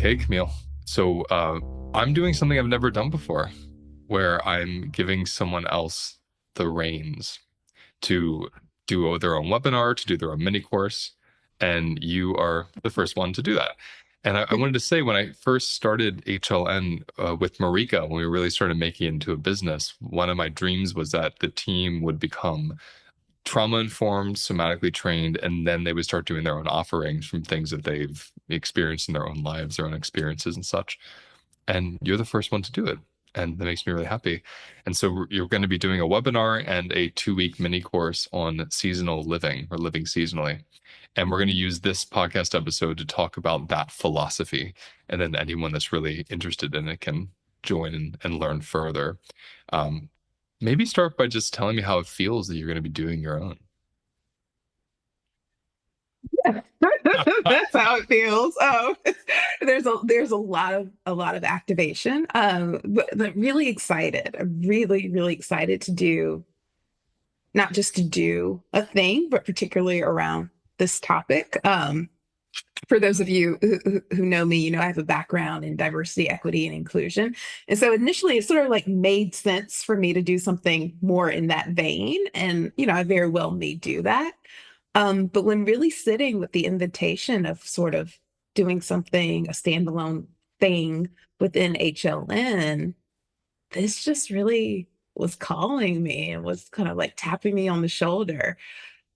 Okay, Camille. So I'm doing something I've never done before, where I'm giving someone else the reins to do their own webinar, to do their own mini course, and you are the first one to do that. And I wanted to say, when I first started HLN with Marika, when we really started making it into a business, one of my dreams was that the team would become trauma informed, somatically trained, and then they would start doing their own offerings from things that they've experienced in their own lives, their own experiences and such. And you're the first one to do it. And that makes me really happy. And so you're going to be doing a webinar and a 2-week mini course on seasonal living or living seasonally. And we're going to use this podcast episode to talk about that philosophy. And then anyone that's really interested in it can join and learn further. Um, Maybe start by just telling me how it feels that you're going to be doing your own. That's how it feels. There's a lot of activation. But really excited. I'm really excited to do not just to do a thing, but particularly around this topic. For those of you who know me, I have a background in diversity, equity, and inclusion. And so initially it sort of like made sense for me to do something more in that vein. And, I very well may do that. But when really sitting with the invitation of sort of doing something, a standalone thing within HLN, this just really was calling me and was kind of like tapping me on the shoulder.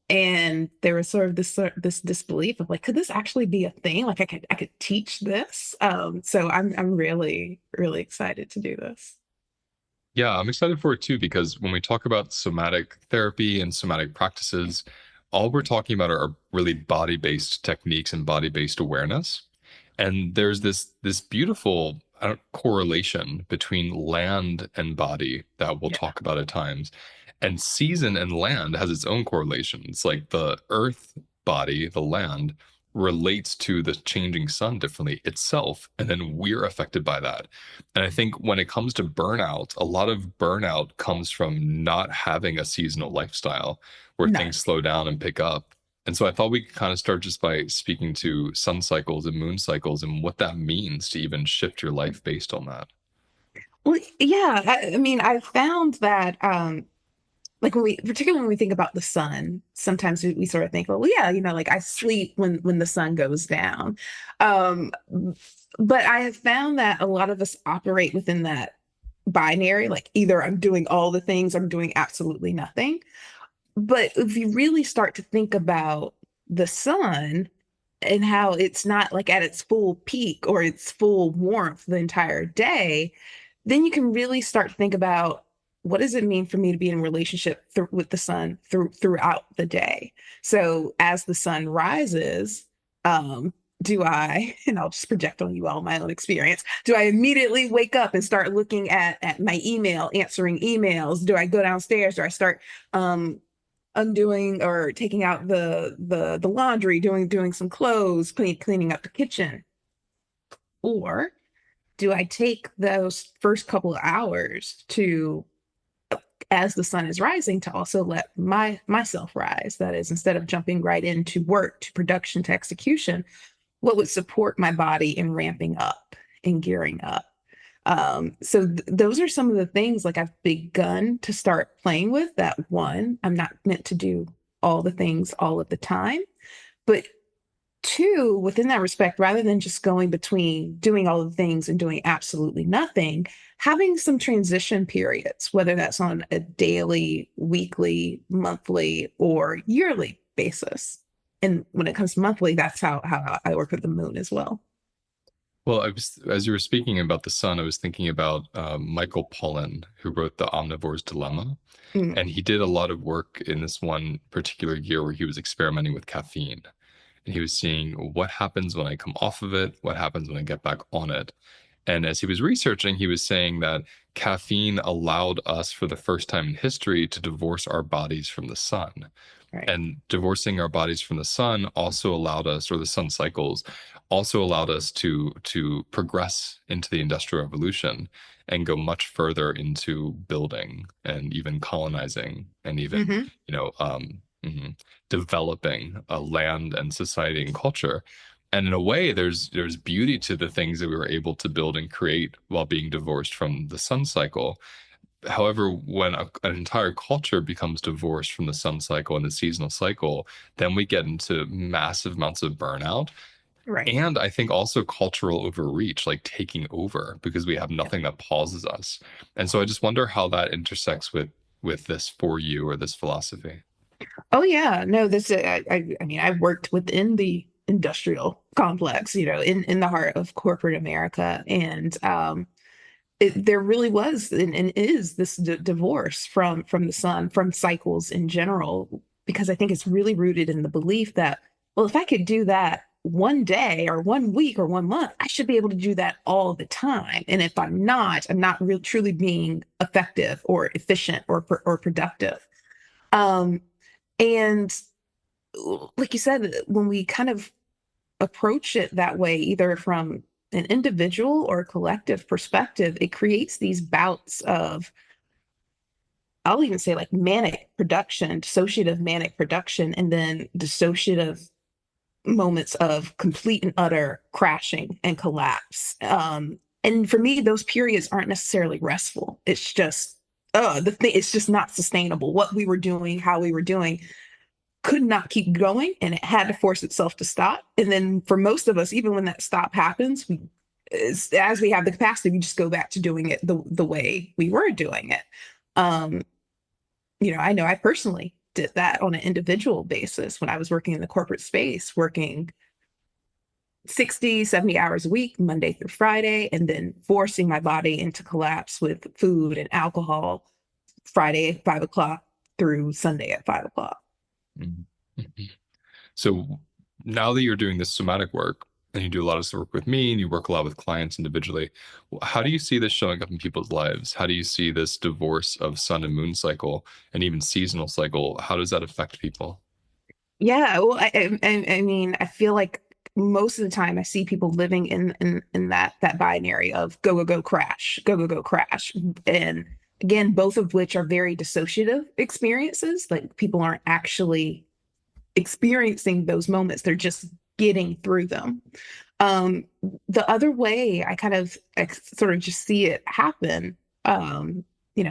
And there was sort of this disbelief of like, could this actually be a thing? Like I could teach this. So I'm really excited to do this. Yeah, I'm excited for it too, because when we talk about somatic therapy and somatic practices, all we're talking about are really body-based techniques and body-based awareness. And there's this beautiful correlation between land and body that we'll Yeah. talk about at times. And season and land has its own correlation. It's like the earth body, the land, relates to the changing sun differently itself, and then we're affected by that. And I think when it comes to burnout, a lot of burnout comes from not having a seasonal lifestyle where No. things slow down and pick up. And so I thought we could kind of start just by speaking to sun cycles and moon cycles and what that means to even shift your life based on that. Well, yeah. I mean, I found that like particularly when we think about the sun, sometimes we sort of think, well, yeah, like I sleep when the sun goes down. Um, but I have found that a lot of us operate within that binary, like either I'm doing all the things, I'm doing absolutely nothing. But if you really start to think about the sun and how it's not like at its full peak or its full warmth the entire day, then you can really start to think about what does it mean for me to be in a relationship with the sun throughout the day. So as the sun rises, do I, and I'll just project on you all my own experience, do I immediately wake up and start looking at my email, answering emails? Do I go downstairs? Do I start undoing or taking out the laundry, doing some clothes, cleaning up the kitchen? Or do I take those first couple of hours to, as the sun is rising, to also let myself rise? That is, instead of jumping right into work, to production, to execution, what would support my body in ramping up and gearing up? So those are some of the things like I've begun to start playing with. That one, I'm not meant to do all the things all of the time, but two, within that respect, rather than just going between doing all the things and doing absolutely nothing, having some transition periods, whether that's on a daily, weekly, monthly, or yearly basis. And when it comes to monthly, that's how I work with the moon as well. Well, as you were speaking about the sun, I was thinking about Michael Pollan, who wrote The Omnivore's Dilemma. Mm, And he did a lot of work in this one particular year where he was experimenting with caffeine. And he was seeing what happens when I come off of it, what happens when I get back on it. And as he was researching, he was saying that caffeine allowed us for the first time in history to divorce our bodies from the sun. right. And divorcing our bodies from the sun also allowed us, or the sun cycles, also allowed us to progress into the Industrial Revolution and go much further into building and even colonizing and even, Hmm. developing a land and society and culture. And in a way, there's beauty to the things that we were able to build and create while being divorced from the sun cycle. However, when an entire culture becomes divorced from the sun cycle and the seasonal cycle, then we get into massive amounts of burnout. Right. And I think also cultural overreach, like taking over because we have Yeah. nothing that pauses us. And so I just wonder how that intersects with this for you or this philosophy. Oh yeah, no, this I mean, I've worked within the industrial complex, in the heart of corporate America, and there really was and is this divorce from the sun, from cycles in general, because I think it's really rooted in the belief that, well, if I could do that one day or one week or one month, I should be able to do that all the time. And if I'm not really truly being effective or efficient or productive. Um, and like you said, when we kind of approach it that way, either from an individual or collective perspective, it creates these bouts of, I'll even say like manic production, dissociative manic production, and then dissociative moments of complete and utter crashing and collapse. And for me, those periods aren't necessarily restful. It's just, it's just not sustainable. What we were doing, how we were doing, could not keep going, and it had to force itself to stop. And then for most of us, even when that stop happens, as we have the capacity, we just go back to doing it the way we were doing it. Um, I know I personally did that on an individual basis when I was working in the corporate space, working 60, 70 hours a week, Monday through Friday, and then forcing my body into collapse with food and alcohol Friday at 5 o'clock through Sunday at 5 o'clock. Mhm. Mhm. So now that you're doing this somatic work and you do a lot of this work with me and you work a lot with clients individually, how do you see this showing up in people's lives? How do you see this divorce of sun and moon cycle and even seasonal cycle? How does that affect people? Yeah, well, I mean, I feel like most of the time I see people living in that binary of go go go crash, go go go crash, and again, both of which are very dissociative experiences. Like people aren't actually experiencing those moments; they're just getting through them. Um, the other way I sort of just see it happen,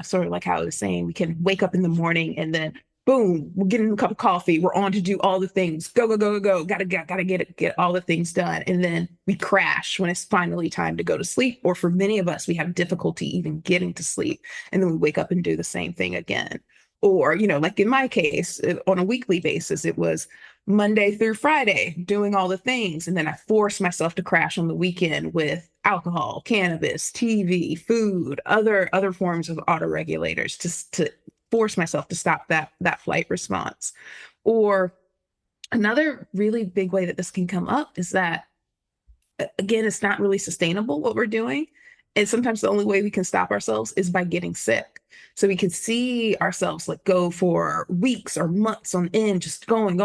sort of like how I was saying, we can wake up in the morning and then boom, we're getting a cup of coffee, we're on to do all the things, go, go, go, go, go, gotta get all the things done. And then we crash when it's finally time to go to sleep. Or for many of us, we have difficulty even getting to sleep. And then we wake up and do the same thing again. Or, like in my case, on a weekly basis, it was Monday through Friday, doing all the things. And then I force myself to crash on the weekend with alcohol, cannabis, TV, food, other forms of autoregulators to force myself to stop that flight response. Or another really big way that this can come up is that, again, it's not really sustainable what we're doing. And sometimes the only way we can stop ourselves is by getting sick. So we can see ourselves like go for weeks or months on end, just going,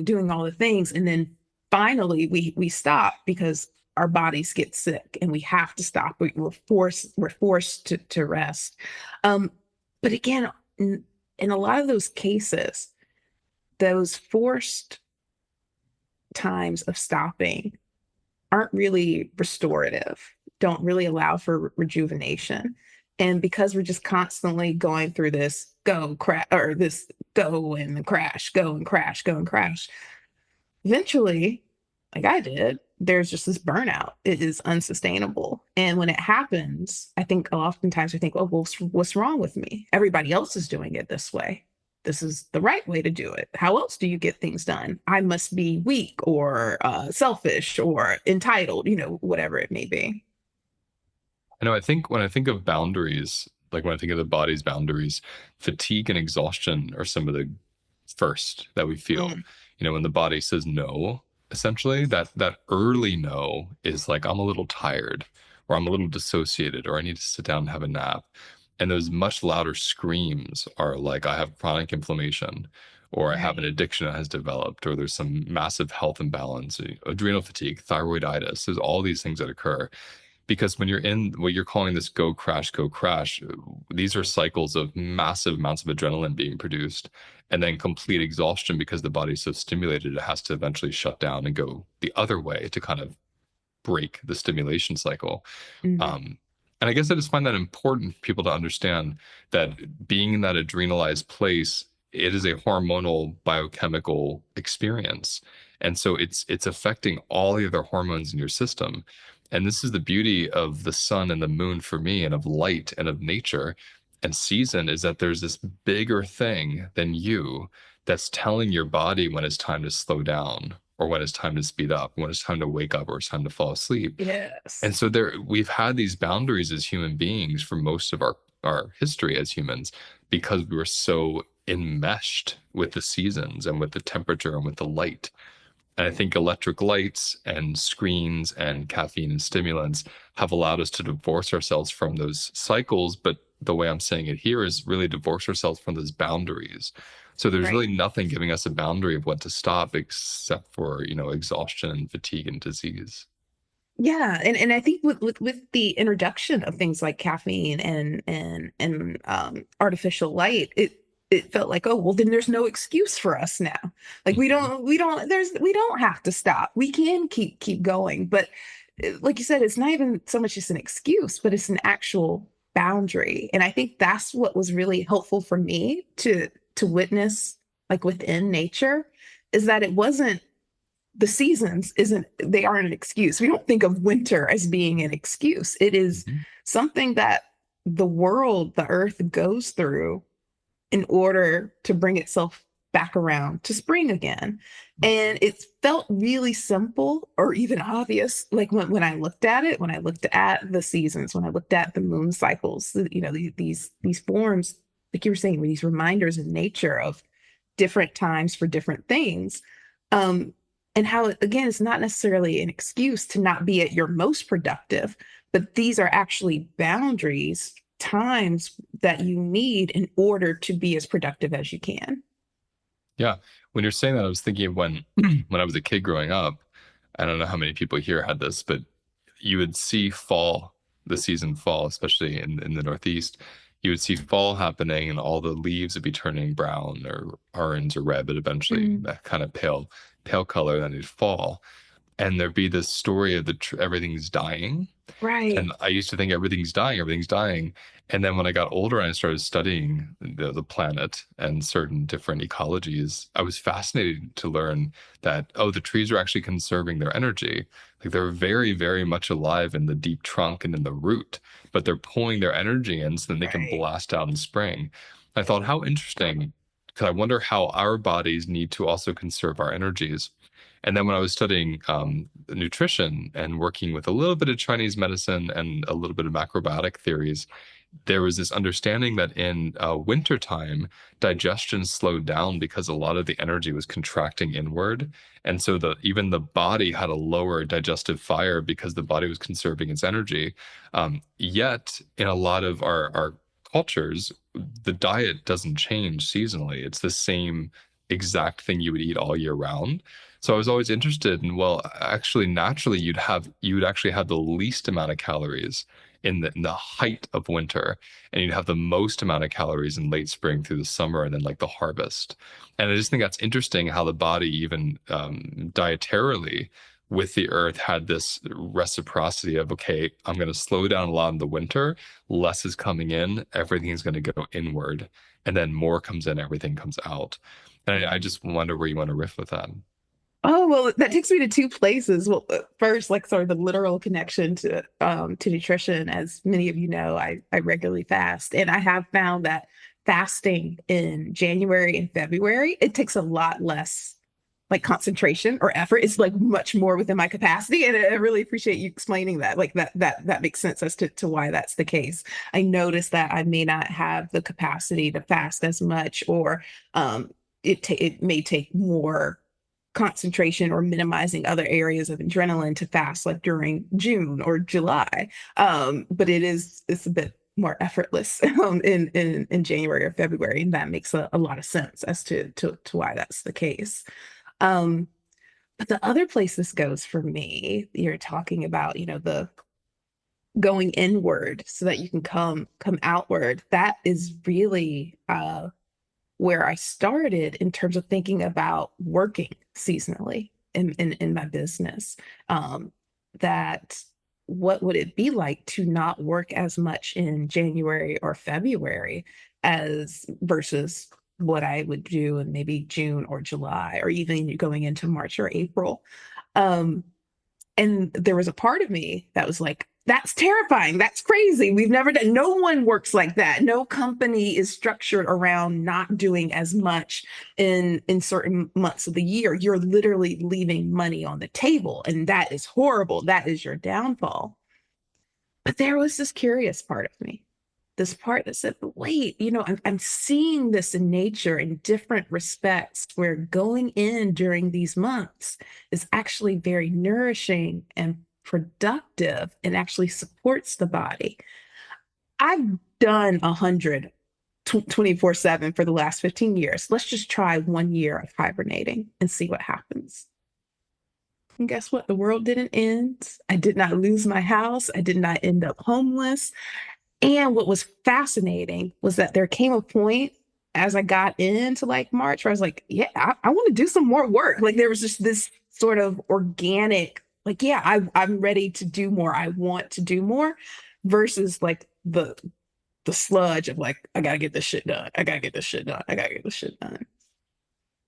doing all the things. And then finally we stop because our bodies get sick and we have to stop. We're forced to rest. But again, in a lot of those cases, those forced times of stopping aren't really restorative, don't really allow for rejuvenation. And because we're just constantly going through this go crash or this go and crash, go and crash, go and crash, eventually, like I did, there's just this burnout. It is unsustainable. And when it happens, I think oftentimes we think, oh, well, what's wrong with me? Everybody else is doing it this way. This is the right way to do it. How else do you get things done? I must be weak or selfish or entitled, whatever it may be. I know I think when I think of boundaries, like when I think of the body's boundaries, fatigue and exhaustion are some of the first that we feel. Mm, When the body says no, essentially that early no is like I'm a little tired or I'm a little dissociated or I need to sit down and have a nap. And those much louder screams are like I have chronic inflammation or I have an right. addiction that has developed or there's some massive health imbalance, adrenal fatigue, thyroiditis. There's all these things that occur because when you're in what you're calling this go crash, these are cycles of massive amounts of adrenaline being produced and then complete exhaustion because the body's so stimulated, it has to eventually shut down and go the other way to kind of break the stimulation cycle. Mhm. Um, and I guess I just find that important for people to understand that being in that adrenalized place, it is a hormonal biochemical experience. And so it's affecting all the other hormones in your system. And this is the beauty of the sun and the moon for me, and of light and of nature and season, is that there's this bigger thing than you that's telling your body when it's time to slow down, or when it's time to speed up, when it's time to wake up, or it's time to fall asleep. Yes. And so we've had these boundaries as human beings for most of our history as humans, because we were so enmeshed with the seasons and with the temperature and with the light. And I think electric lights and screens and caffeine and stimulants have allowed us to divorce ourselves from those cycles. But the way I'm saying it here is really divorce ourselves from those boundaries. So there's Right. really nothing giving us a boundary of what to stop except for, exhaustion and fatigue and disease. Yeah, and I think with the introduction of things like caffeine and artificial light, it felt like, oh well, then there's no excuse for us now. Like Mhm. we don't have to stop. We can keep going. But like you said, it's not even so much just an excuse, but it's an actual boundary. And I think that's what was really helpful for me to witness, like within nature, is that it wasn't the seasons isn't they aren't an excuse. We don't think of winter as being an excuse. It is Mhm. something that the world, the earth goes through in order to bring itself back around to spring again. And it felt really simple or even obvious, like when I looked at it, when I looked at the seasons, when I looked at the moon cycles, these forms, like you were saying, these reminders in nature of different times for different things. Um, and how, again, it's not necessarily an excuse to not be at your most productive, but these are actually boundaries, times that you need in order to be as productive as you can. Yeah. When you're saying that, I was thinking of when when I was a kid growing up. I don't know how many people here had this, but you would see fall, the season fall, especially in the Northeast. You would see fall happening, and all the leaves would be turning brown or orange or red, but eventually Mm, that kind of pale color, and then it'd fall. And there'd be this story of everything's dying. right. And I used to think everything's dying, everything's dying. And then when I got older and I started studying the planet and certain different ecologies, I was fascinated to learn that, oh, the trees are actually conserving their energy. Like they're very, very much alive in the deep trunk and in the root, but they're pulling their energy in so then they can Right. blast out in spring. I thought, how interesting. Because I wonder how our bodies need to also conserve our energies. And then when I was studying nutrition and working with a little bit of Chinese medicine and a little bit of macrobiotic theories, there was this understanding that in wintertime, digestion slowed down because a lot of the energy was contracting inward. And so even the body had a lower digestive fire because the body was conserving its energy. Yet, in a lot of our cultures, the diet doesn't change seasonally. It's the same exact thing you would eat all year round. So I was always interested in, well, actually, naturally, you would actually have the least amount of calories in the height of winter, and you'd have the most amount of calories in late spring through the summer and then like the harvest. And I just think that's interesting how the body, even dietarily with the earth, had this reciprocity of, okay, I'm going to slow down a lot in the winter, less is coming in, everything's going to go inward, and then more comes in, everything comes out. And I just wonder where you want to riff with that. Oh, well, that takes me to two places. Well, first, like sort of the literal connection to nutrition. As many of you know, I regularly fast, and I have found that fasting in January and February, it takes a lot less like concentration or effort. It's like much more within my capacity. And I really appreciate you explaining that. Like that makes sense as to why that's the case. I noticed that I may not have the capacity to fast as much, or it may take more concentration or minimizing other areas of adrenaline to fast like during June or July. But it's a bit more effortless in January or February, and that makes a lot of sense as to why that's the case. Um, but the other place this goes for me, you're talking about, the going inward so that you can come outward. That is really where I started in terms of thinking about working seasonally in my business. Um, that what would it be like to not work as much in January or February as versus what I would do in maybe June or July or even going into March or April. Um, and there was a part of me that was like, that's terrifying. That's crazy. We've never done, no one works like that. No company is structured around not doing as much in certain months of the year. You're literally leaving money on the table, and that is horrible. That is your downfall. But there was this curious part of me, this part that said, but wait, I'm seeing this in nature in different respects where going in during these months is actually very nourishing and productive and actually supports the body. I've done 100 24/7 for the last 15 years. Let's just try 1 year of hibernating and see what happens. And guess what? The world didn't end. I did not lose my house. I did not end up homeless. And what was fascinating was that there came a point as I got into like March where I was like, yeah, I want to do some more work. Like there was just this sort of organic, like, yeah, I'm ready to do more. I want to do more versus like the sludge of like, I gotta get this shit done. I gotta get this shit done. I gotta get this shit done.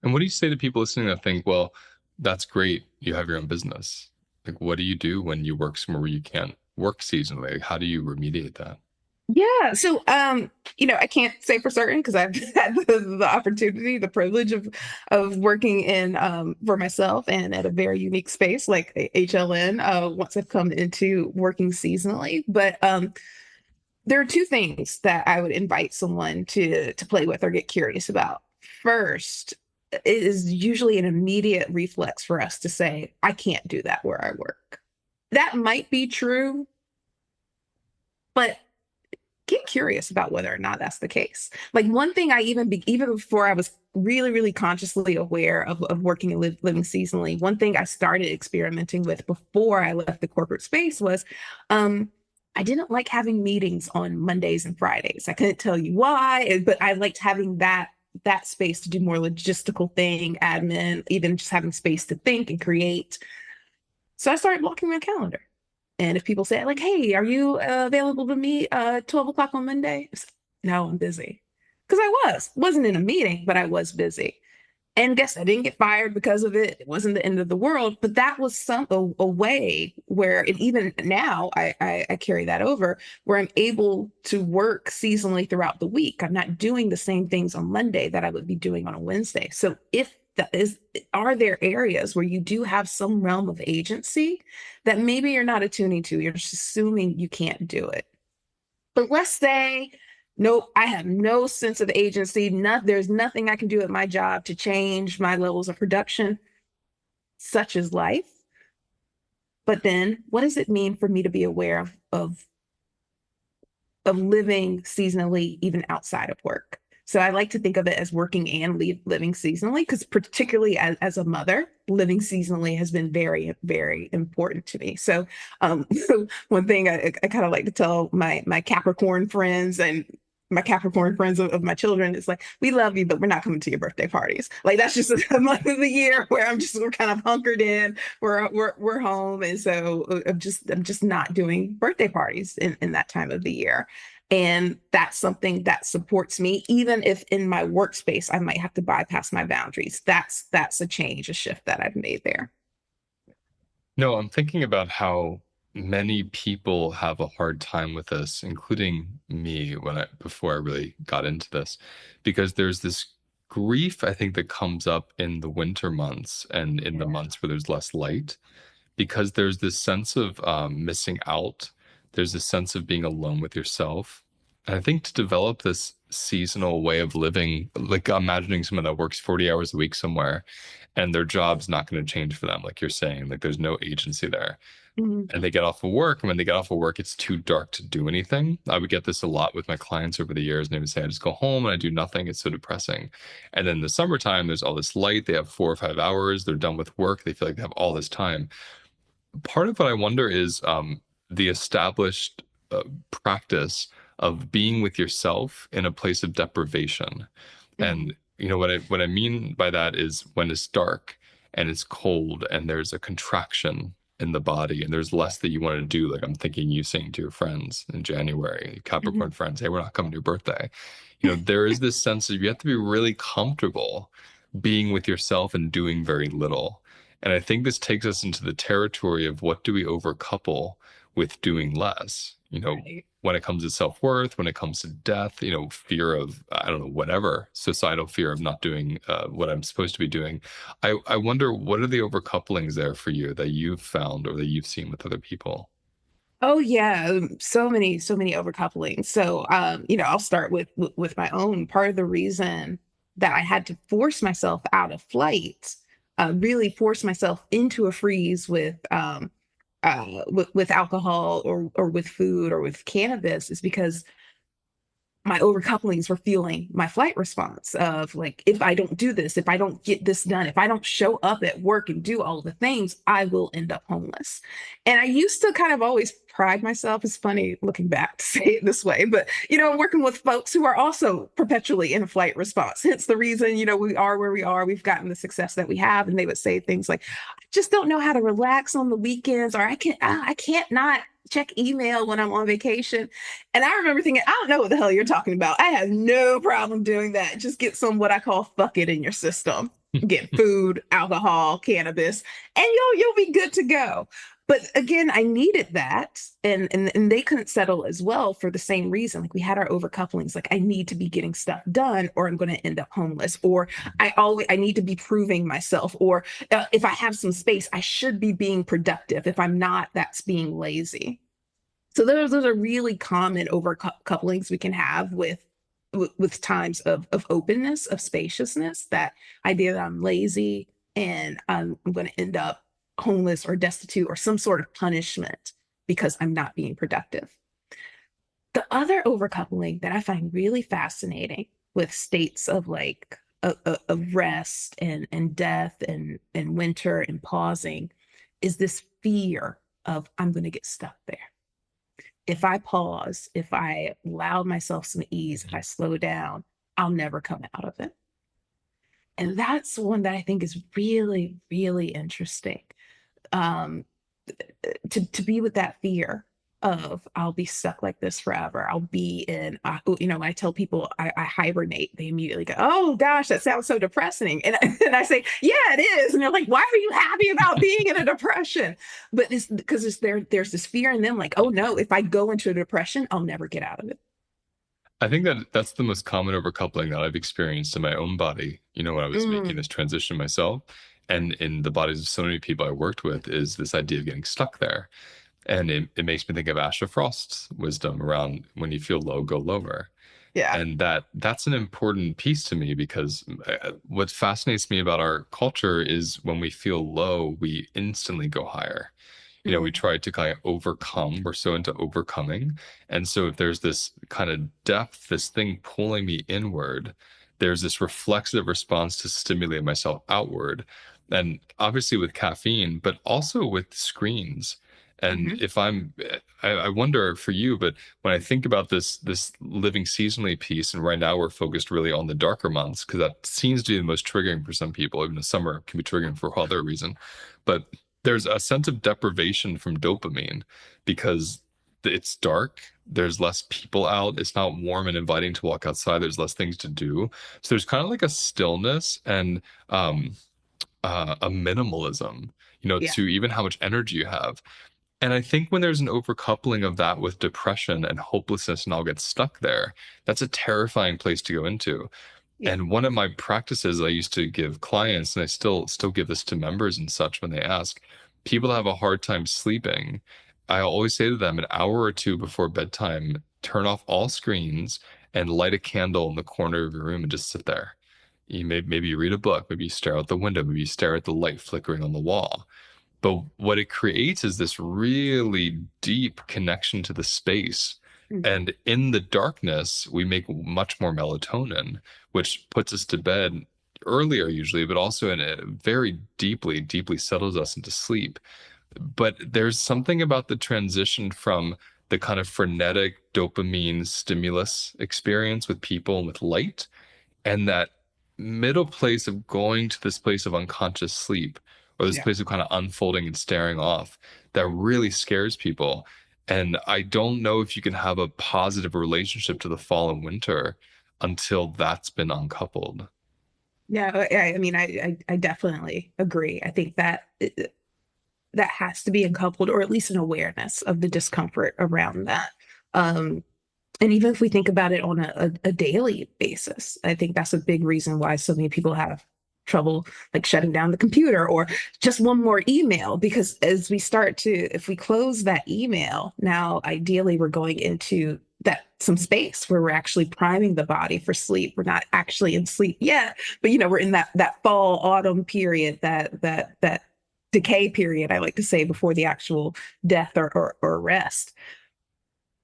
And what do you say to people listening that think, well, that's great, you have your own business. Like, what do you do when you work somewhere where you can't work seasonally? Like, how do you remediate that? Yeah. So, I can't say for certain because I've had the opportunity, the privilege of working in for myself and at a very unique space like HLN once I've come into working seasonally. But there are two things that I would invite someone to play with or get curious about. First, it is usually an immediate reflex for us to say, I can't do that where I work. That might be true, but get curious about whether or not that's the case. Like one thing I even before I was really, really consciously aware of working and living seasonally, one thing I started experimenting with before I left the corporate space was I didn't like having meetings on Mondays and Fridays. I couldn't tell you why, but I liked having that space to do more logistical thing, admin, even just having space to think and create. So I started blocking my calendar. And if people say like, "Hey, are you available to meet 12 o'clock on Monday?" No, I'm busy. Because wasn't in a meeting, but I was busy. And guess I didn't get fired because of it. It wasn't the end of the world, but that was a way where, and even now I carry that over where I'm able to work seasonally throughout the week. I'm not doing the same things on Monday that I would be doing on a Wednesday. So if that is, are there areas where you do have some realm of agency that maybe you're not attuning to? You're just assuming you can't do it. But let's say, nope, I have no sense of agency. There's nothing I can do at my job to change my levels of production. Such is life. But then what does it mean for me to be aware of living seasonally, even outside of work? So I like to think of it as working and living seasonally, because particularly as a mother, living seasonally has been very, very important to me. So one thing I kind of like to tell my Capricorn friends and my Capricorn friends of my children is like, we love you, but we're not coming to your birthday parties. Like that's just a month of the year where we're kind of hunkered in, we're home. And so I'm just not doing birthday parties in that time of the year. And that's something that supports me, even if in my workspace I might have to bypass my boundaries. That's a change, a shift that I've made there. No, I'm thinking about how many people have a hard time with this, including me before I really got into this, because there's this grief I think that comes up in the winter months and in the Yeah. months where there's less light, because there's this sense of missing out. There's this sense of being alone with yourself. And I think to develop this seasonal way of living, like imagining someone that works 40 hours a week somewhere and their job's not going to change for them, like you're saying, like there's no agency there. Mhm. And they get off of work, and when they get off of work, it's too dark to do anything. I would get this a lot with my clients over the years, and they would say, I just go home and I do nothing. It's so depressing. And then in the summertime, there's all this light. They have 4 or 5 hours. They're done with work. They feel like they have all this time. Part of what I wonder is the established practice of being with yourself in a place of deprivation. Mhm. And what I mean by that is when it's dark and it's cold and there's a contraction in the body and there's less that you want to do. Like I'm thinking you saying to your friends in January, Capricorn Mhm. friends, hey, we're not coming to your birthday. There is this sense of you have to be really comfortable being with yourself and doing very little. And I think this takes us into the territory of what do we overcouple with doing less? Right. When it comes to self-worth, when it comes to death, fear of, I don't know, whatever, societal fear of not doing what I'm supposed to be doing. I wonder, what are the overcouplings there for you that you've found or that you've seen with other people? Oh yeah, so many overcouplings. So I'll start with my own. Part of the reason that I had to force myself out of flight, really force myself into a freeze with alcohol or with food or with cannabis is because my overcouplings were feeling my flight response of like, if I don't do this, if I don't get this done, if I don't show up at work and do all the things, I will end up homeless. And I used to kind of always pride myself. It's funny looking back to say it this way, but I'm working with folks who are also perpetually in a flight response. Hence the reason, we are where we are. We've gotten the success that we have. And they would say things like, I just don't know how to relax on the weekends, or I can't not check email when I'm on vacation. And I remember thinking, I don't know what the hell you're talking about. I have no problem doing that. Just get some what I call fuck it in your system. Get food, alcohol, cannabis, and you'll be good to go. But again, I needed that, and they couldn't settle as well for the same reason. Like we had our overcouplings. Like I need to be getting stuff done, or I'm going to end up homeless. Or I need to be proving myself. Or if I have some space, I should be being productive. If I'm not, that's being lazy. So those are really common overcouplings we can have with times of openness, of spaciousness. That idea that I'm lazy and I'm going to end up homeless or destitute or some sort of punishment because I'm not being productive. The other overcoupling that I find really fascinating with states of like of rest and death and winter and pausing is this fear of I'm going to get stuck there. If I pause, if I allow myself some ease, if I slow down, I'll never come out of it. And that's one that I think is really, really interesting. Um, to be with that fear of I'll be stuck like this forever. I'll be in, when I tell people I hibernate, they immediately go, "Oh gosh, that sounds so depressing." And I say, "Yeah, it is." And they're like, "Why are you happy about being in a depression?" But it's because there's this fear in them, like, "Oh no, if I go into a depression, I'll never get out of it." I think that that's the most common overcoupling that I've experienced in my own body, when I was making Mm, this transition myself and in the bodies of so many people I worked with is this idea of getting stuck there. And it makes me think of Asha Frost's wisdom around when you feel low, go lower. yeah. And that's an important piece to me because what fascinates me about our culture is when we feel low, we instantly go higher. We Mm, try to kind of overcome. We're so into overcoming. And so if there's this kind of depth, this thing pulling me inward, there's this reflexive response to stimulate myself outward. And obviously with caffeine, but also with screens. And mhm. if I wonder for you, but when I think about this living seasonally piece, and right now we're focused really on the darker months because that seems to be the most triggering for some people. Even the summer can be triggering for other reason, but there's a sense of deprivation from dopamine because it's dark. There's less people out. It's not warm and inviting to walk outside. There's less things to do. So there's kind of like a stillness and um, a minimalism, Yeah. to even how much energy you have. And I think when there's an overcoupling of that with depression and hopelessness and I'll get stuck there, that's a terrifying place to go into. Yeah. And one of my practices I used to give clients, and I still give this to members and such when they ask, people have a hard time sleeping. I always say to them an hour or two before bedtime, turn off all screens and light a candle in the corner of your room and just sit there. Maybe you read a book, maybe you stare out the window, maybe you stare at the light flickering on the wall. But what it creates is this really deep connection to the space. Mhm. And in the darkness, we make much more melatonin, which puts us to bed earlier usually, but also in a very deeply, deeply settles us into sleep. But there's something about the transition from the kind of frenetic dopamine stimulus experience with people and with light, and that middle place of going to this place of unconscious sleep, or this Yeah. place of kind of unfolding and staring off, that really scares people. And I don't know if you can have a positive relationship to the fall and winter until that's been uncoupled. Yeah, I mean, I definitely agree. I think that that has to be uncoupled, or at least an awareness of the discomfort around that. Um, and even if we think about it on a daily basis, I think that's a big reason why so many people have trouble like shutting down the computer or just one more email. Because as we start to, if we close that email, now ideally we're going into that some space where we're actually priming the body for sleep. We're not actually in sleep yet, but we're in that fall autumn period, that decay period, I like to say, before the actual death or rest.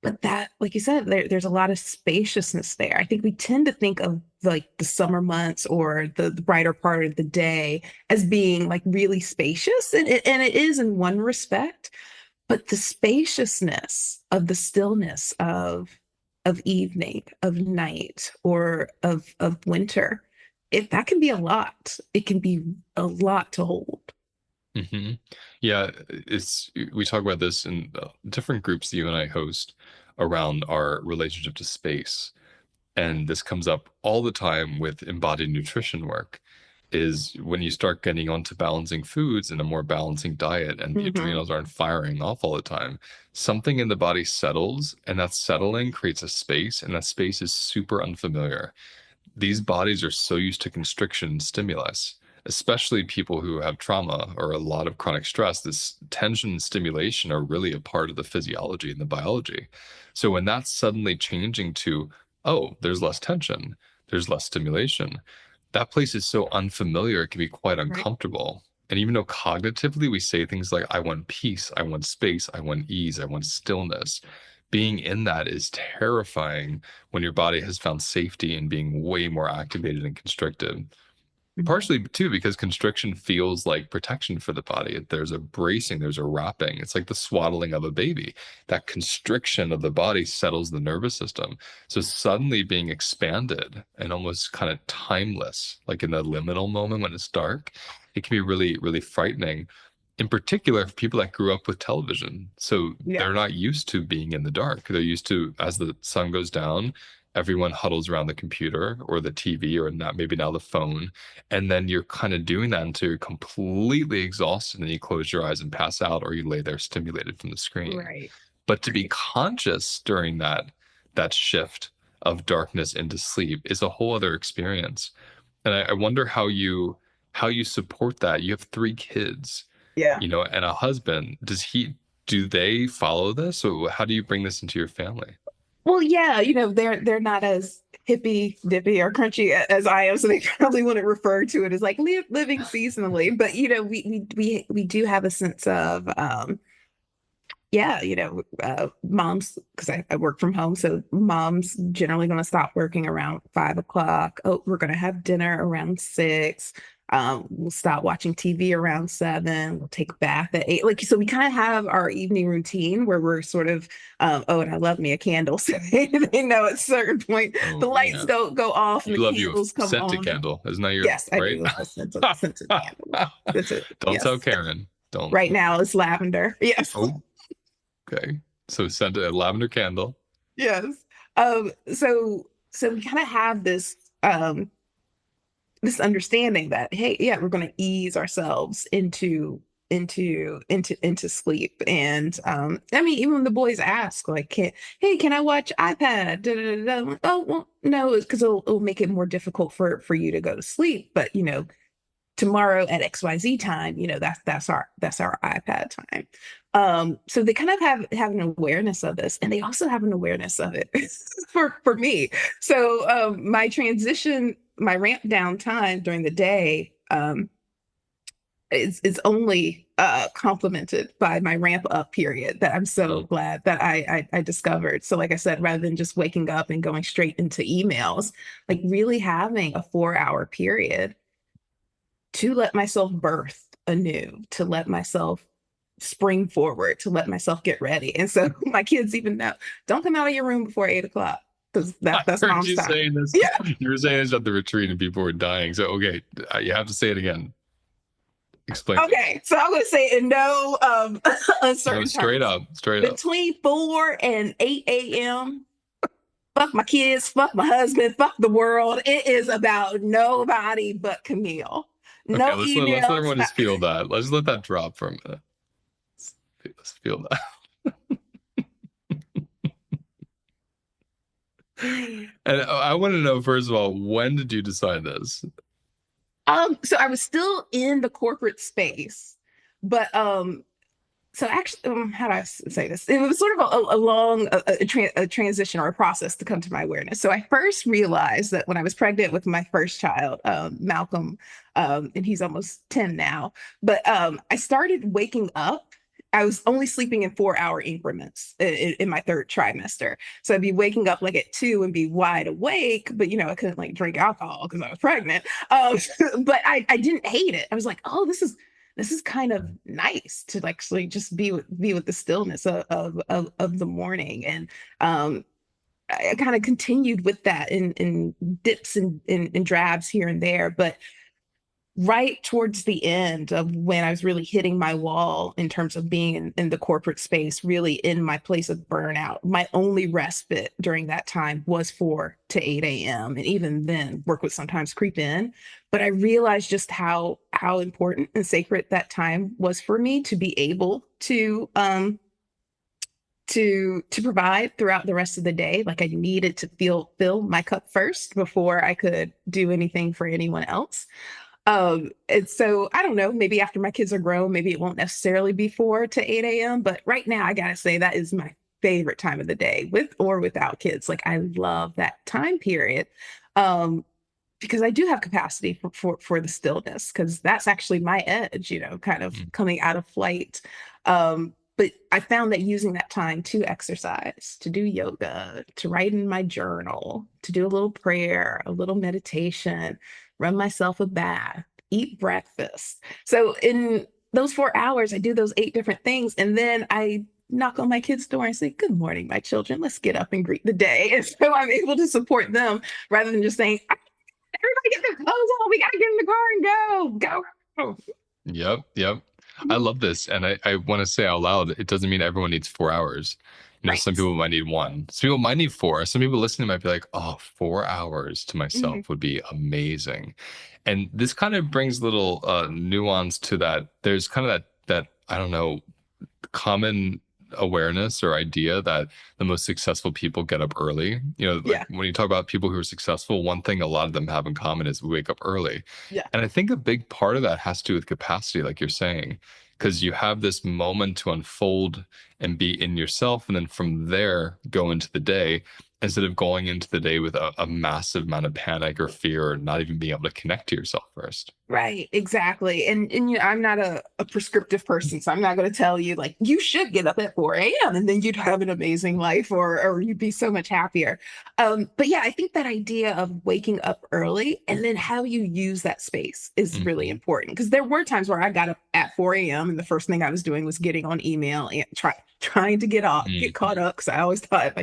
But that, like you said, there's a lot of spaciousness there. I think we tend to think of like the summer months or the brighter part of the day as being like really spacious, and it is in one respect, but the spaciousness of the stillness of evening, of night, or of winter, if that can be a lot, it can be a lot to hold. Hmm. Yeah, it's we talk about this in different groups that you and I host around our relationship to space. And this comes up all the time with embodied nutrition work, is when you start getting onto balancing foods and a more balancing diet and the Hmm. adrenals aren't firing off all the time, something in the body settles, and that settling creates a space, and that space is super unfamiliar. These bodies are so used to constriction and stimulus, especially people who have trauma or a lot of chronic stress. This tension and stimulation are really a part of the physiology and the biology. So when that's suddenly changing to, oh, there's less tension, there's less stimulation, that place is so unfamiliar, it can be quite Right. uncomfortable. And even though cognitively we say things like, I want peace, I want space, I want ease, I want stillness, being in that is terrifying when your body has found safety in being way more activated and constricted. Mhm. Partially too, because constriction feels like protection for the body. There's a bracing, there's a wrapping. It's like the swaddling of a baby. That constriction of the body settles the nervous system. So suddenly being expanded and almost kind of timeless, like in the liminal moment when it's dark, it can be really, really frightening. In particular, for people that grew up with television. So Yeah. they're not used to being in the dark. They're used to, as the sun goes down, everyone huddles around the computer or the TV or not, maybe now the phone, and then you're kind of doing that until you're completely exhausted and you close your eyes and pass out, or you lay there stimulated from the screen. Right. But to be Right. conscious during that shift of darkness into sleep is a whole other experience. And I wonder how you support that. You have three kids, Yeah. and a husband. Do they follow this? Or how do you bring this into your family? Well, yeah, they're not as hippy dippy or crunchy as I am, so they probably wouldn't refer to it as like living seasonally. But we do have a sense of yeah, moms, because I work from home, so mom's generally going to stop working around 5 o'clock. Oh, we're going to have dinner around 6. We'll stop watching TV around 7. We'll take a bath at 8. Like, so we kind of have our evening routine where we're sort of, oh, and I love me a candle. So they know at a certain point the Oh lights yeah. go off and the You love you a candles come scented on. candle. Isn't that your Yes, I right? do. A scented candle. That's it. Don't tell Yes. Karen. Don't. Right now it's lavender. Yes. Oh, okay. So send a lavender candle. Yes. So we kind of have this understanding that, hey, yeah, we're going to ease ourselves into sleep. And I mean, even when the boys ask, like, hey, can I watch iPad? Da, da, da, da. I'm like, oh, well, no, because it'll make it more difficult for you to go to sleep. But tomorrow at XYZ time, that's our iPad time. So they kind of have an awareness of this, and they also have an awareness of it for me. So my ramp down time during the day is only complemented by my ramp up period that I'm so Mm. glad that I discovered. So like I said, rather than just waking up and going straight into emails, like really having a 4-hour period to let myself birth anew, to let myself spring forward to let myself get ready. And so my kids even know, don't come out of your room before 8 o'clock because I that's heard mom's you time. saying this. Yeah. You were saying this at the retreat and people were dying. So, okay, you have to say it again. Explain. Okay. So I'm going to say in no No, uncertain straight terms. up, straight up. Between 4 and 8 a.m., fuck my kids, fuck my husband, fuck the world. It is about nobody but Camille. Okay, No let's let emails. everyone just feel that. Let's let that drop for a minute. Let's feel that. And I want to know, first of all, when did you decide this? So I was still in the corporate space, but so actually, how do I say this? It was sort of a long a transition or a process to come to my awareness. So I first realized that when I was pregnant with my first child, Malcolm, and he's almost 10 now, but I started waking up. I was only sleeping in 4 hour increments in my third trimester. So I'd be waking up like at 2 and be wide awake, but I couldn't like drink alcohol because I was pregnant. Um, but I didn't hate it. I was like, oh, this is kind of nice to actually just be with the stillness of the morning. And I kind of continued with that in dips and drabs here and there. But right towards the end of when I was really hitting my wall in terms of being in the corporate space, really in my place of burnout, my only respite during that time was 4 to 8 a.m. And even then, work would sometimes creep in. But I realized just how important and sacred that time was for me to be able to provide throughout the rest of the day. Like I needed to fill my cup first before I could do anything for anyone else. And so I don't know, maybe after my kids are grown, maybe it won't necessarily be 4 to 8 a.m. But right now, I gotta say that is my favorite time of the day, with or without kids. Like I love that time period. Um, because I do have capacity for the stillness, because that's actually my edge, kind of Mm. coming out of flight. But I found that using that time to exercise, to do yoga, to write in my journal, to do a little prayer, a little meditation, run myself a bath, eat breakfast. So in those 4 hours, I do those 8 different things. And then I knock on my kids' door and say, "Good morning, my children. Let's get up and greet the day." And so I'm able to support them rather than just saying, "Everybody get their clothes on. We got to get in the car and go, go." Yep, yep. I love this. And I want to say out loud, it doesn't mean everyone needs 4 hours. Some Right. people might need one. Some people might need four. Some people listening might be like, oh, 4 hours to Mhm. myself would be amazing. And this kind of brings little nuance to that. There's kind of that, I don't know, common awareness or idea that the most successful people get up early. Like Yeah. when you talk about people who are successful, one thing a lot of them have in common is we wake up early. Yeah. And I think a big part of that has to do with capacity, like you're saying, because you have this moment to unfold and be in yourself. And then from there, go into the day instead of going into the day with a massive amount of panic or fear or not even being able to connect to yourself first. Right, exactly. And I'm not a prescriptive person, so I'm not going to tell you like you should get up at 4 a.m. and then you'd have an amazing life, or you'd be so much happier. But yeah, I think that idea of waking up early and then how you use that space is really Mhm. important, because there were times where I got up at 4 a.m. and the first thing I was doing was getting on email and trying to get caught Mhm. up, because I always thought if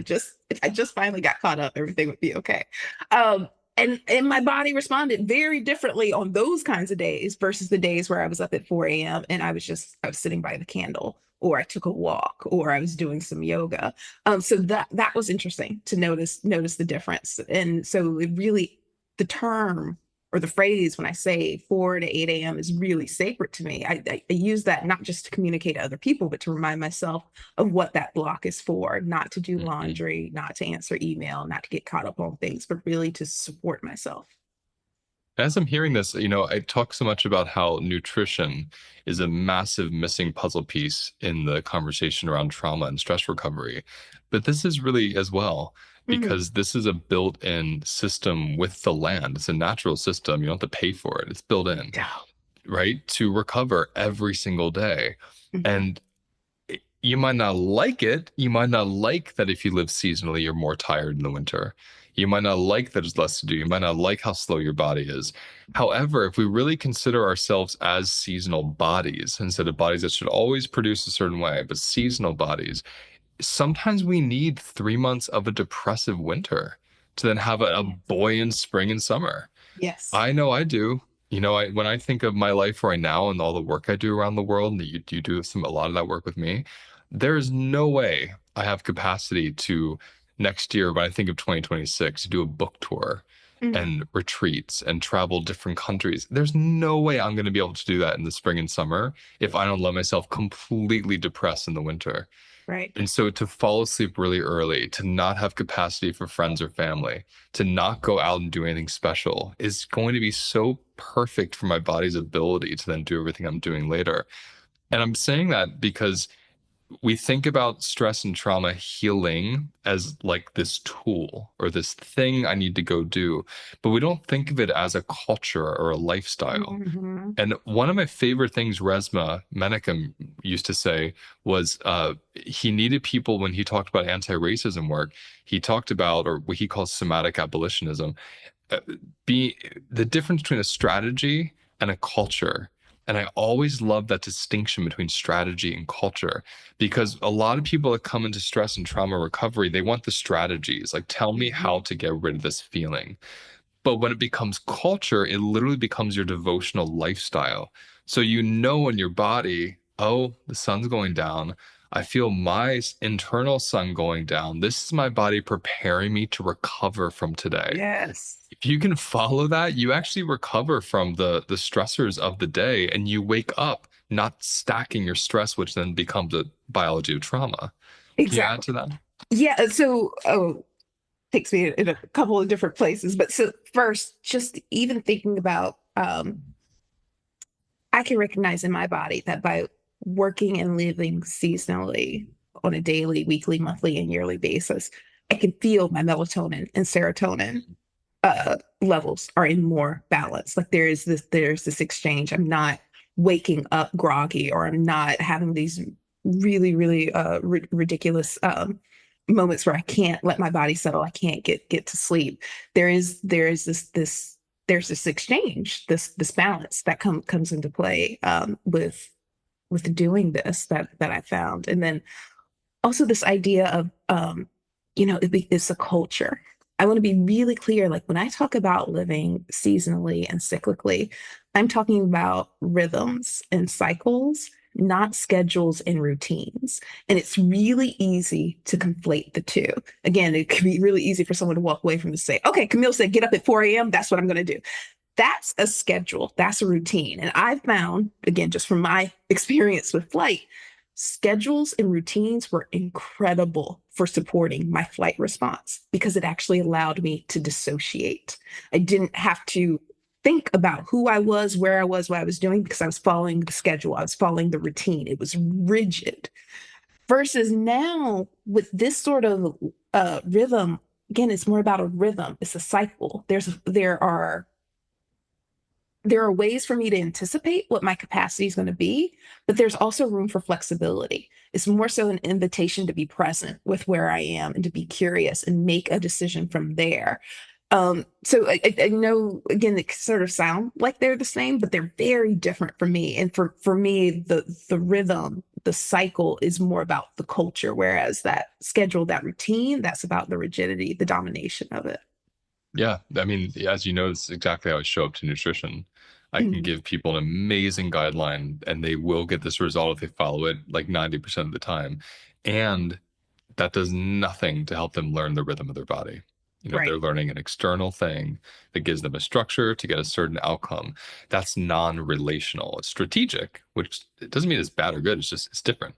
I just finally got caught up, everything would be okay. Um, and my body responded very differently on those kinds of days versus the days where I was up at 4 a.m. and I was sitting by the candle, or I took a walk, or I was doing some yoga. So that was interesting to notice the difference. And so it really, the term or the phrase when I say 4 to 8 a.m. is really sacred to me. I use that not just to communicate to other people, but to remind myself of what that block is for, not to do Mhm. laundry, not to answer email, not to get caught up on things, but really to support myself. As I'm hearing this, I talk so much about how nutrition is a massive missing puzzle piece in the conversation around trauma and stress recovery. But this is really as well, Mhm. because this is a built in system with the land. It's a natural system. You don't have to pay for it, it's built in, Yeah. right? To recover every single day. Mhm. And you might not like it. You might not like that if you live seasonally, you're more tired in the winter. You might not like that there's less to do. You might not like how slow your body is. However, if we really consider ourselves as seasonal bodies instead of bodies that should always produce a certain way, but seasonal bodies, sometimes we need 3 months of a depressive winter to then have a Yes. buoyant spring and summer. Yes. I know I do. When I think of my life right now and all the work I do around the world, and you do a lot of that work with me, there's no way I have capacity to next year, when I think of 2026, to do a book tour Mm, and retreats and travel different countries. There's no way I'm going to be able to do that in the spring and summer if I don't let myself completely depressed in the winter. right. And so to fall asleep really early, to not have capacity for friends or family, to not go out and do anything special is going to be so perfect for my body's ability to then do everything I'm doing later. And I'm saying that because we think about stress and trauma healing as like this tool or this thing I need to go do, but we don't think of it as a culture or a lifestyle. Hmm. And one of my favorite things Resma Menakem used to say was he needed people when he talked about anti-racism work, he talked about, or what he calls somatic abolitionism, uh, be the difference between a strategy and a culture. And I always love that distinction between strategy and culture because a lot of people that come into stress and trauma recovery, they want the strategies. Like, tell me how Hmm. to get rid of this feeling. But when it becomes culture, it literally becomes your devotional lifestyle. So you know in your body, oh, the sun's going down. I feel my internal sun going down. This is my body preparing me to recover from today. Yes. If you can follow that, you actually recover from the stressors of the day and you wake up not stacking your stress, which then becomes a biology of trauma. Can you add Exactly. to that? Yeah. So, takes me in a couple of different places. But so first, just even thinking about, I can recognize in my body that by working and living seasonally on a daily, weekly, monthly, and yearly basis, I can feel my melatonin and serotonin levels are in more balance. Like there's this exchange. I'm not waking up groggy, or I'm not having these really ridiculous moments where I can't let my body settle. I can't get to sleep. There is this there's this exchange, this balance that comes into play with doing this that I found. And then also this idea of it's a culture. I want to be really clear, like when I talk about living seasonally and cyclically, I'm talking about rhythms and cycles, not schedules and routines. And it's really easy to conflate the two. Again, it can be really easy for someone to walk away from this, say, okay, Camille said get up at 4 a.m. That's what I'm going to do. That's a schedule, that's a routine. And I've found, again, just from my experience with flight, schedules and routines were incredible for supporting my flight response because it actually allowed me to dissociate. I didn't have to think about who I was, where I was, what I was doing, because I was following the schedule, I was following the routine. It was rigid. Versus now, with this sort of rhythm, again, it's more about a rhythm, it's a cycle. There are ways for me to anticipate what my capacity is going to be, but there's also room for flexibility. It's more so an invitation to be present with where I am and to be curious and make a decision from there. So I know, again, it sort of sound like they're the same, but they're very different for me. And for me, the rhythm, the cycle is more about the culture, whereas that schedule, that routine, that's about the rigidity, the domination of it. Yeah, I mean, as you know, this is exactly how I show up to nutrition. I can Mhm. give people an amazing guideline and they will get this result if they follow it like 90% of the time. And that does nothing to help them learn the rhythm of their body. They're Right. learning an external thing that gives them a structure to get a certain outcome. That's non-relational. It's strategic, which it doesn't mean it's bad or good. It's different.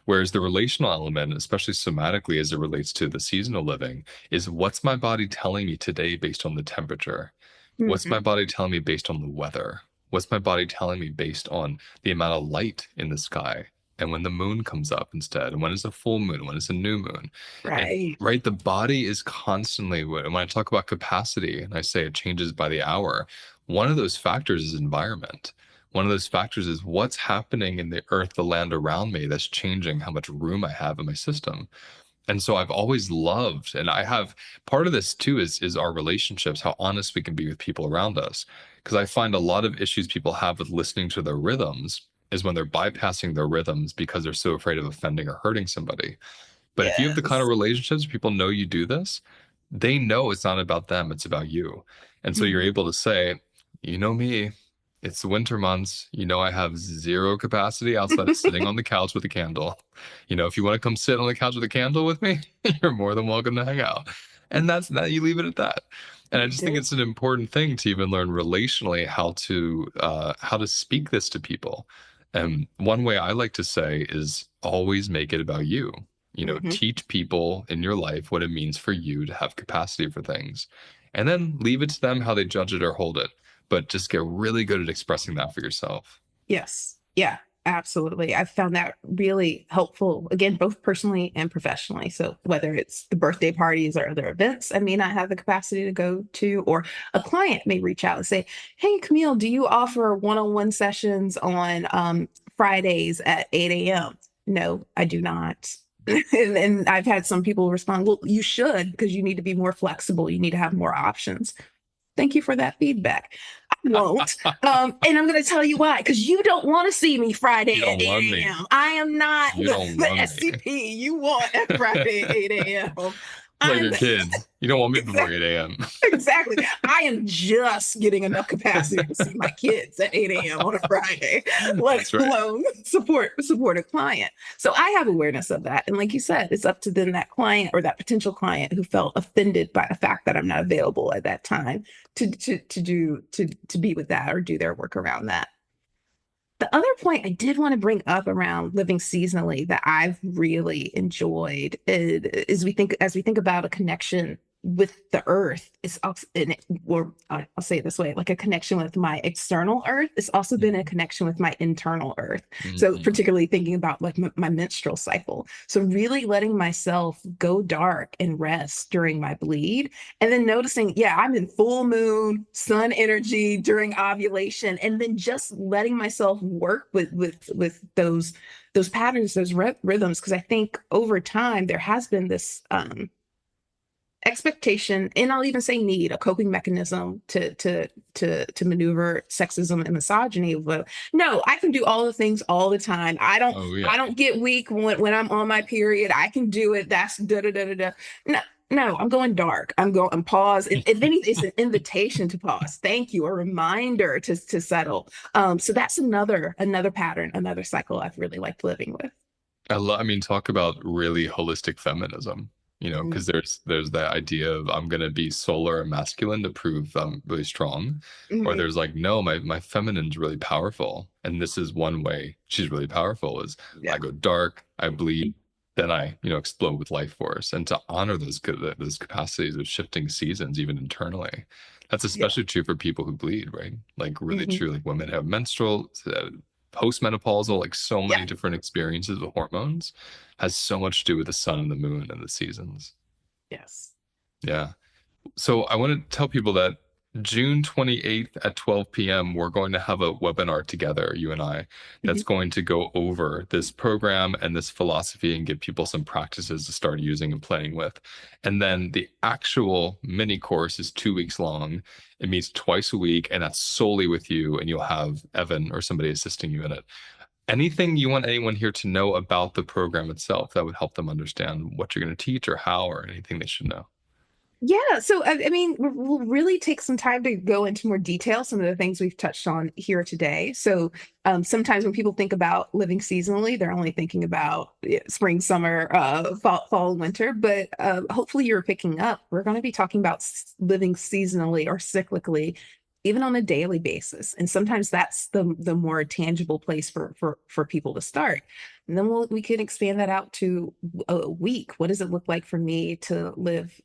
Whereas the relational element, especially somatically as it relates to the seasonal living, is what's my body telling me today based on the temperature? What's my Mhm. body telling me based on the weather? What's my body telling me based on the amount of light in the sky? And when the moon comes up instead, and when is a full moon, when is a new moon? And Right. right, the body is constantly, when I talk about capacity and I say it changes by the hour, one of those factors is environment. One of those factors is what's happening in the earth, the land around me that's changing how much room I have in my system. And so I've always loved, and I have part of this too is our relationships, how honest we can be with people around us. Because I find a lot of issues people have with listening to their rhythms is when they're bypassing their rhythms because they're so afraid of offending or hurting somebody. But if you have the kind of Yes. relationships, people know you do this, they know it's not about them, it's about you. And so you're Mhm. able to say, you know me, it's the winter months. You know, I have zero capacity outside of sitting on the couch with a candle. You know, if you want to come sit on the couch with a candle with me, you're more than welcome to hang out. And that's that, you leave it at that. And I You just think do. it's an important thing to even learn relationally how to speak this to people. And one way I like to say is always make it about you. You know, Hmm. teach people in your life what it means for you to have capacity for things. And then leave it to them how they judge it or hold it, but just get really good at expressing that for yourself. Yes. Yeah, absolutely. I've found that really helpful, again, both personally and professionally. So whether it's the birthday parties or other events I may not have the capacity to go to, or a client may reach out and say, "Hey, Camille, do you offer one-on-one sessions on Fridays at 8 a.m.?" No, I do not. And I've had some people respond, "Well, you should, because you need to be more flexible. You need to have more options." Thank you for that feedback. I won't. And I'm going to tell you why. Because you don't want to see me You Friday at don't want 8 me. a.m. I am not You don't the want me. SCP you want at Friday at 8 a.m. Like I'm your kids. You don't want me before exactly 8 a.m. exactly. I am just getting enough capacity to see my kids at 8 a.m. on a Friday, let That's right. alone support a client. So I have awareness of that. And like you said, it's up to then that client or that potential client who felt offended by the fact that I'm not available at that time to be with that or do their work around that. The other point I did want to bring up around living seasonally that I've really enjoyed is as we think about a connection with the earth, it's also, or I'll say it this way, like a connection with my external earth. It's also been a connection with my internal earth. So Mhm. particularly thinking about like my menstrual cycle. So really letting myself go dark and rest during my bleed, and then noticing, yeah, I'm in full moon, sun energy during ovulation, and then just letting myself work with those patterns, those rhythms, because I think over time there has been this expectation, and I'll even say need, a coping mechanism to maneuver sexism and misogyny. But no, I can do all the things all the time. Oh I yeah. don't get weak when I'm on my period. I can do it. That's da da da da da. No, no, I'm going dark. I'm pause. If anything, it's an invitation to pause. Thank you, a reminder to settle. So that's another pattern, another cycle I've really liked living with. I mean, talk about really holistic feminism, you know, Mm-hmm. because there's that idea of I'm gonna be solar and masculine to prove I'm really strong. Or Mm-hmm. there's like, no, my feminine's really powerful. And this is one way she's really powerful is Yeah. I go dark, I bleed, then I, you know, explode with life force. And to honor those capacities of shifting seasons, even internally. That's Yeah. especially true for people who bleed, right? Like really Mm-hmm. true. Like women have menstrual, postmenopausal, like so Yeah. many different experiences with hormones has so much to do with the sun and the moon and the seasons. Yes. Yeah. So I want to tell people that June 28th at 12 p.m., we're going to have a webinar together, you and I, that's Mm-hmm. going to go over this program and this philosophy and give people some practices to start using and playing with. And then the actual mini course is 2 weeks long. It meets twice a week, and that's solely with you, and you'll have Evan or somebody assisting you in it. Anything you want anyone here to know about the program itself that would help them understand what you're going to teach or how or anything they should know? Yeah, so I mean, we'll really take some time to go into more detail, some of the things we've touched on here today. So sometimes when people think about living seasonally, they're only thinking about spring, summer, fall, winter. But hopefully you're picking up. We're going to be talking about living seasonally or cyclically, even on a daily basis. And sometimes that's the more tangible place for people to start. And then we can expand that out to a week. What does it look like for me to live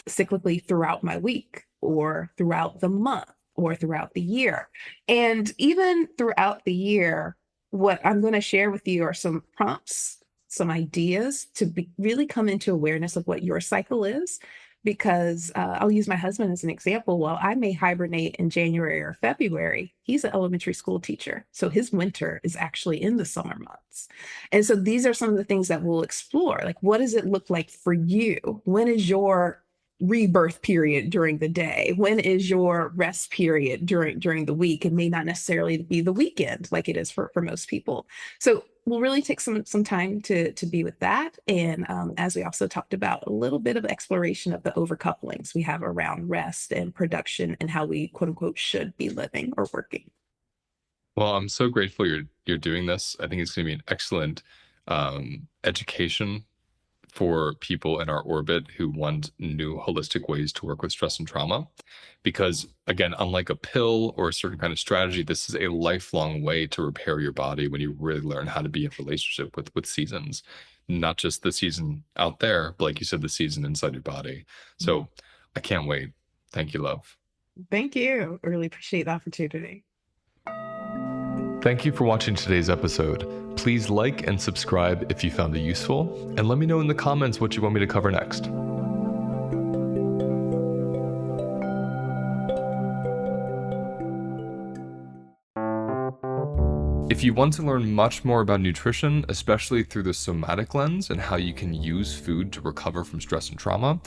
cyclically throughout my week or throughout the month or throughout the year? And even throughout the year, what I'm going to share with you are some prompts, some ideas to really come into awareness of what your cycle is. because I'll use my husband as an example. While I may hibernate in January or February, he's an elementary school teacher. So his winter is actually in the summer months. And so these are some of the things that we'll explore. Like, what does it look like for you? When is your rebirth period during the day? When is your rest period during the week? It may not necessarily be the weekend like it is for most people. So we'll really take some time to be with that. And as we also talked about, a little bit of exploration of the overcouplings we have around rest and production and how we quote unquote should be living or working. Well, I'm so grateful you're doing this. I think it's going to be an excellent education for people in our orbit who want new holistic ways to work with stress and trauma. Because again, unlike a pill or a certain kind of strategy, this is a lifelong way to repair your body when you really learn how to be in relationship with seasons, not just the season out there, but like you said, the season inside your body. So I can't wait. Thank you, love. Thank you. I really appreciate the opportunity. Thank you for watching today's episode. Please like and subscribe if you found it useful, and let me know in the comments what you want me to cover next. If you want to learn much more about nutrition, especially through the somatic lens and how you can use food to recover from stress and trauma,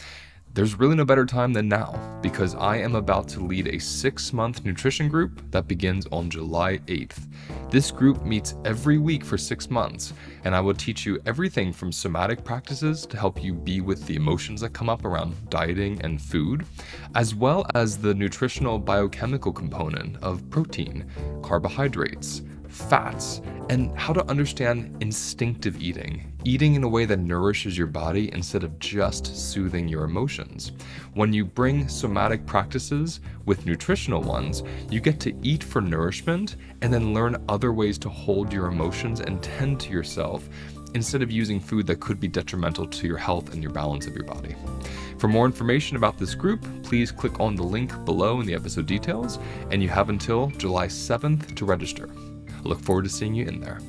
there's really no better time than now, because I am about to lead a 6-month nutrition group that begins on July 8th. This group meets every week for 6 months, and I will teach you everything from somatic practices to help you be with the emotions that come up around dieting and food, as well as the nutritional biochemical component of protein, carbohydrates, fats, and how to understand instinctive eating in a way that nourishes your body instead of just soothing your emotions. When you bring somatic practices with nutritional ones, you get to eat for nourishment and then learn other ways to hold your emotions and tend to yourself instead of using food that could be detrimental to your health and your balance of your body. For more information about this group, please click on the link below in the episode details, and you have until July 7th to register. I look forward to seeing you in there.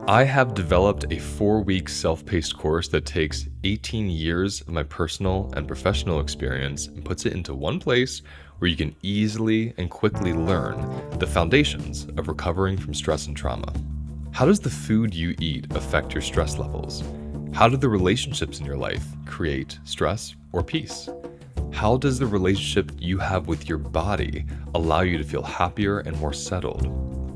I have developed a 4-week self-paced course that takes 18 years of my personal and professional experience and puts it into one place where you can easily and quickly learn the foundations of recovering from stress and trauma. How does the food you eat affect your stress levels? How do the relationships in your life create stress or peace? How does the relationship you have with your body allow you to feel happier and more settled?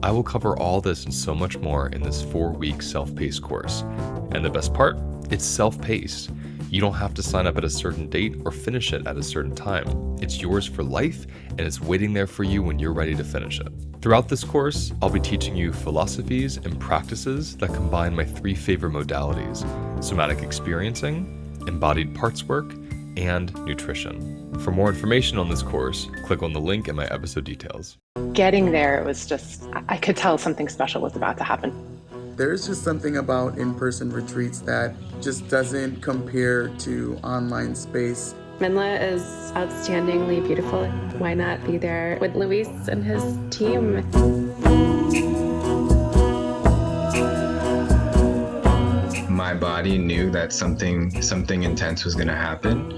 I will cover all this and so much more in this 4-week self-paced course. And the best part, it's self-paced. You don't have to sign up at a certain date or finish it at a certain time. It's yours for life, and it's waiting there for you when you're ready to finish it. Throughout this course, I'll be teaching you philosophies and practices that combine my 3 favorite modalities: somatic experiencing, embodied parts work, and nutrition. For more information on this course, click on the link in my episode details. Getting there, it was just, I could tell something special was about to happen. There's just something about in-person retreats that just doesn't compare to online space. Minla is outstandingly beautiful. Why not be there with Luis and his team? My body knew that something intense was going to happen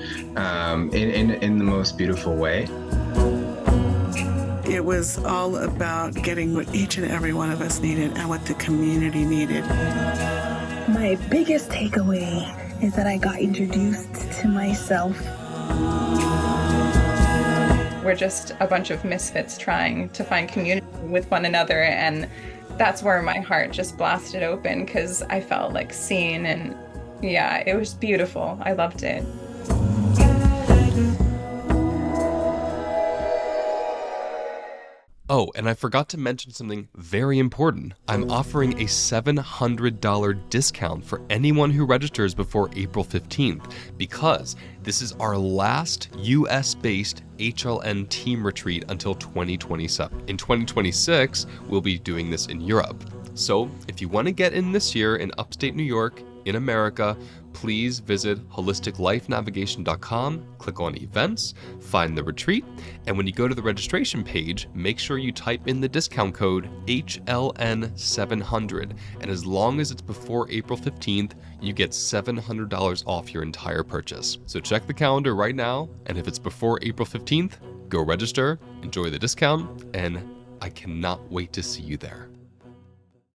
in the most beautiful way. It was all about getting what each and every one of us needed and what the community needed. My biggest takeaway is that I got introduced to myself. We're just a bunch of misfits trying to find community with one another, and that's where my heart just blasted open because I felt like seen, and yeah, it was beautiful. I loved it. Oh, and I forgot to mention something very important. I'm offering a $700 discount for anyone who registers before April 15th because this is our last US-based HLN team retreat until 2027. In 2026, we'll be doing this in Europe. So if you want to get in this year in upstate New York, in America, please visit holisticlifenavigation.com, click on events, find the retreat, and when you go to the registration page, make sure you type in the discount code HLN700. And as long as it's before April 15th, you get $700 off your entire purchase. So check the calendar right now, and if it's before April 15th, go register, enjoy the discount, and I cannot wait to see you there.